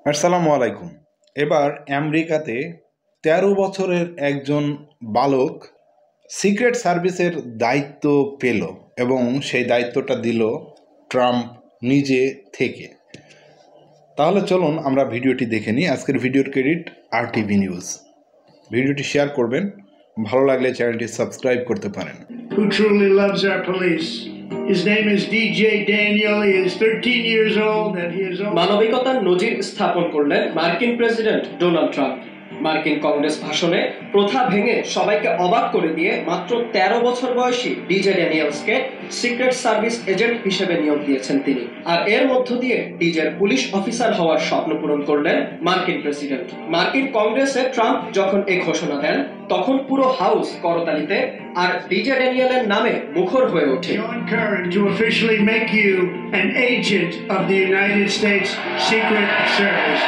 আসসালামু আলাইকুম। এবার আমেরিকাতে ১৩ বছরের একজন বালক সিক্রেট সার্ভিসের দায়িত্ব পেল এবং সেই দায়িত্বটা দিল ট্রাম্প নিজে থেকে। তাহলে চলুন আমরা ভিডিওটি দেখে নিই। আজকের ভিডিওর ক্রেডিট RTV নিউজ। ভিডিওটি শেয়ার করবেন, ভালো লাগলে চ্যানেলটি সাবস্ক্রাইব করতে পারেন। Who truly loves our police. His name is DJ Daniel. He is 13 years old and he is মানবিকতার নজির স্থাপন করলেন মার্কিন প্রেসিডেন্ট ডোনাল্ড ট্রাম্প। মার্কিন কংগ্রেস ভাষণে প্রথা ভেঙে সবাইকে অবাক করে দিয়ে মাত্র ১৩ বছর বয়সী ডিজে ড্যানিয়েলসকে সিক্রেট সার্ভিস এজেন্ট হিসেবে নিয়োগ দিয়েছেন তিনি। আর এর মধ্য দিয়ে ডিজের পুলিশ অফিসার হওয়ার স্বপ্ন পূরণ করলেন মার্কিন প্রেসিডেন্ট। মার্কিন কংগ্রেসে ট্রাম্প যখন এই ঘোষণা দেন তখন পুরো হাউস করতালিতে আর ডিজে ড্যানিয়েলের নামে মুখর হয়ে ওঠে। to officially make you an agent of the United States Secret Service.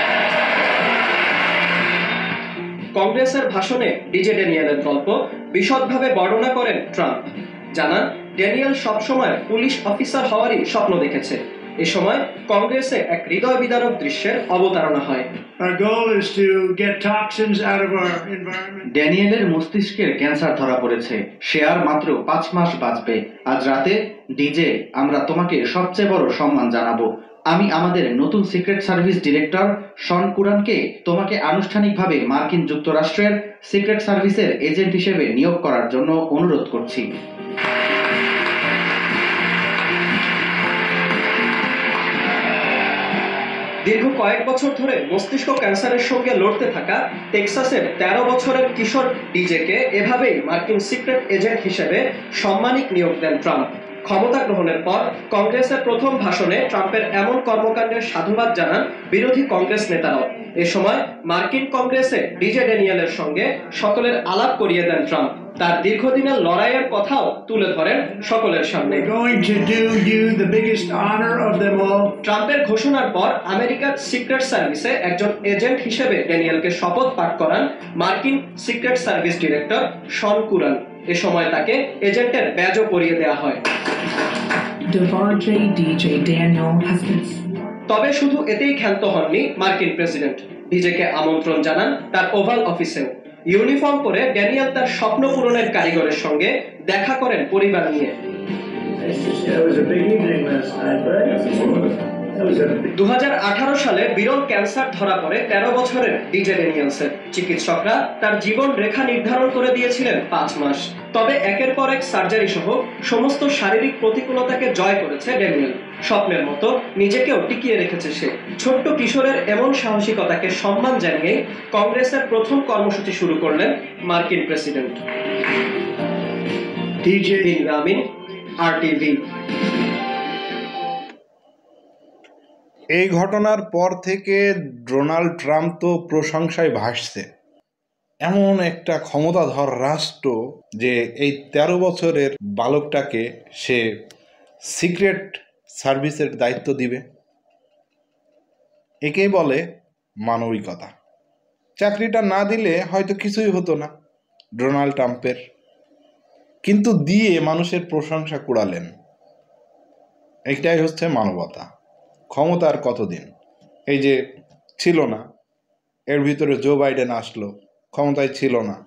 কংগ্রেসের ভাষণে ডিজে ড্যানিয়েলের গল্প বিশদভাবে বর্ণনা করেন ট্রাম্প। জানান ড্যানিয়েল সবসময় পুলিশ অফিসার হওয়ারই স্বপ্ন দেখেছে। এ সময় কংগ্রেসে এক হৃদয় বিদারক দৃশ্যের অবতারণা হয়। ড্যানিয়েলের মস্তিষ্কের ক্যান্সার ধরা পড়েছে, সে আর মাত্র 5 মাস বাঁচবে। আজ রাতে ডিজে, আমরা তোমাকে সবচেয়ে বড় সম্মান জানাবো। আমি আমাদের নতুন সিক্রেট সার্ভিস ডিরেক্টর শন কুরানকে তোমাকে আনুষ্ঠানিকভাবে মার্কিন যুক্তরাষ্ট্রের সিক্রেট সার্ভিসের এজেন্ট হিসেবে নিয়োগ করার জন্য অনুরোধ করছি। দীর্ঘ কয়েক বছর ধরে মস্তিষ্ক ক্যান্সারের সঙ্গে লড়তে থাকা টেক্সাসের ১৩ বছরের কিশোর ডিজেকে এভাবেই মার্কিন সিক্রেট এজেন্ট হিসেবে সাম্মানিক নিয়োগ দেন ট্রাম্প। ক্ষমতা গ্রহণের পর কংগ্রেসের প্রথম ভাষণে ট্রাম্পের এমন কর্মকাণ্ডের সাধুবাদ জানান বিরোধী কংগ্রেস নেতারাও। এ সময় মার্কিন কংগ্রেসে ডিজে ড্যানিয়েলের সঙ্গে সকলের আলাপ করিয়ে দেন ট্রাম্প। তার দীর্ঘদিনের লড়াইয়ের কথাও তুলে ধরেন সকলের সামনে। ট্রাম্পের ঘোষণার পর আমেরিকার সিক্রেট সার্ভিসে একজন এজেন্ট হিসেবে ড্যানিয়েলকে শপথ পাঠ করান মার্কিন সিক্রেট সার্ভিস ডিরেক্টর শন কুরান। এ সময় তাকে এজেন্টের ব্যাজও পরিয়ে দেওয়া হয়। তবে শুধু এতেই ক্ষান্ত হননি মার্কিন প্রেসিডেন্ট। ডিজেকে আমন্ত্রণ জানান তার ওভাল অফিসেও। ইউনিফর্ম পরে ড্যানিয়েল তার স্বপ্ন পূরণের কারিগরের সঙ্গে দেখা করেন পরিবার নিয়ে। 2018 সালে বিরল ক্যান্সার ধরা পড়ে 13 বছরের ডিজে ড্যানিয়েলসের। চিকিৎসকরা তার জীবন রেখা নির্ধারণ করে দিয়েছিলেন 5 মাস। তবে একের পর এক সার্জারি সহ সমস্ত শারীরিক প্রতিকূলতাকে জয় করেছে ড্যানিয়েল। স্বপ্নের মতো নিজেকেও টিকিয়ে রেখেছে সে। ছোট্ট কিশোরের এমন সাহসিকতাকে সম্মান জানিয়ে কংগ্রেসের প্রথম কর্মসূচি শুরু করলেন মার্কিন প্রেসিডেন্ট। DJ Ramin, RTV। এই ঘটনার পর থেকে ডোনাল্ড ট্রাম্প তো প্রশংসায় ভাসছে। এমন একটা ক্ষমতাধর রাষ্ট্র যে এই 13 বছরের বালকটাকে সে সিক্রেট সার্ভিসের দায়িত্ব দিবে, একেই বলে মানবিকতা। চাকরিটা না দিলে হয়তো কিছুই হতো না ডোনাল্ড ট্রাম্পের, কিন্তু দিয়ে মানুষের প্রশংসা কুড়ালেন। এটাই হচ্ছে মানবতা। ক্ষমতার কতদিন, এই যে ছিল না, এর ভিতরে জো বাইডেন আসলো, ক্ষমতায় ছিল না,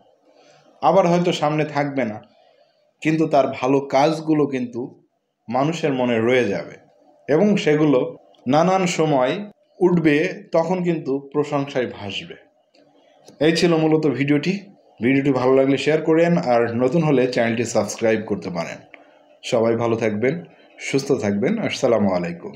আবার হয়তো সামনে থাকবে না, কিন্তু তার ভালো কাজগুলো কিন্তু মানুষের মনে রয়ে যাবে এবং সেগুলো নানান সময় উঠবে, তখন কিন্তু প্রশংসায় ভাসবে। এই ছিল মূলত ভিডিওটি ভালো লাগলে শেয়ার করেন, আর নতুন হলে চ্যানেলটি সাবস্ক্রাইব করতে পারেন। সবাই ভালো থাকবেন, সুস্থ থাকবেন। আসসালামু আলাইকুম।